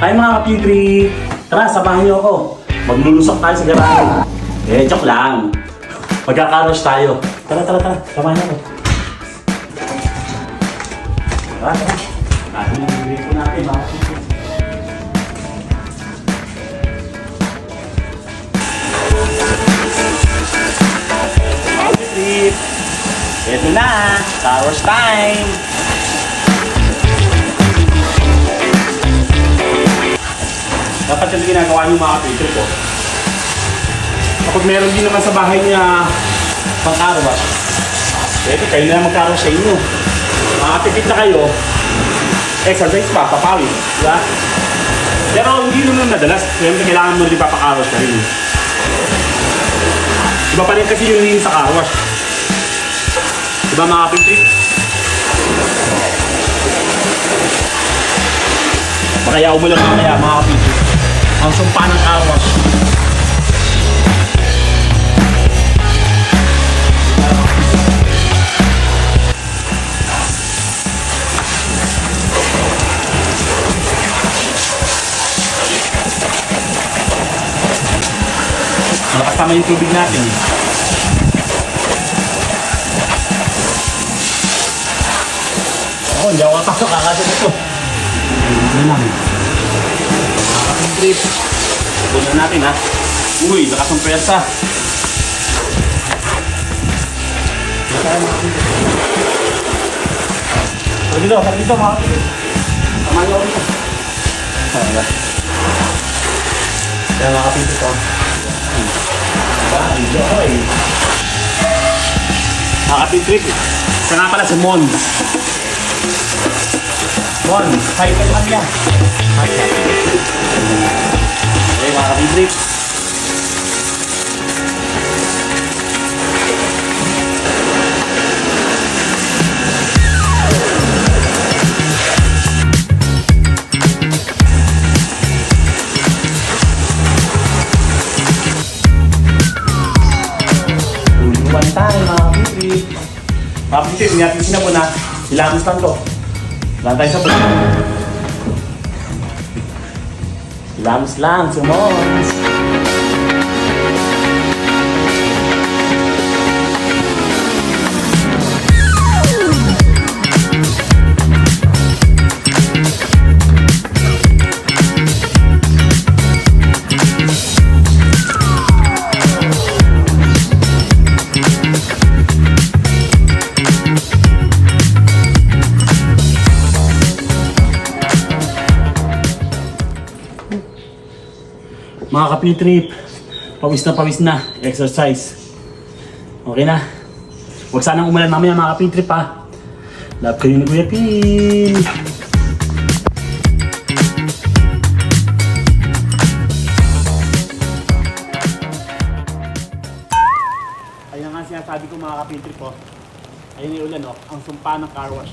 Hi mga kapitri! Tara, samahan niyo ako. Maglulusok tayo sa garahe. Joke lang. Magkakarosh tayo. Tara, samahan niyo ako. Tara. Ano yung bibili po natin mga kapitri? Ito na! Karosh time! Dapat yung ginagawa niyo mga kapitri po. Kapag meron din naman sa bahay niya pang carwash, pwede kayo na mag-carwash sa inyo. Makakapipit na kayo, exercise pa, papawin. Diba? Pero hindi naman madalas. Siyempre kailangan mo rin papakarwash na rin. Iba pa rin kasi yung linis sa carwash. Diba mga kapitri? Makayaw mo lang mamaya mga kapitri. Ang sumpa ng carwash. Malakas tama yung tubig natin. Hindi ako kapasok kakasin ito. Hindi lang. Nakakasing trip. Bulan natin ha. Uy, lakas ang pwersa. Dito mga kapitri. Tama niyo ako dito. Kaya mga kapitri ko. Enjoy! Mga kapitri, siya nga pala si Mon. Mon, hi ka sa kanya. Okay mga kapitri. Tayo mga kapitri. Mga kapitri, natin sinabon na ilamos lang to. Lang tayo sa buwan. Ilamos lang, sumons. Mga kapitrip, pawis na, exercise. Okay na. Huwag sanang umulan mamaya mga kapitrip ha. Love kayo ni Kuya Pin. Ayan nga sinasabi ko mga kapitrip po. Ayun yung ulan ang sumpa ng car wash.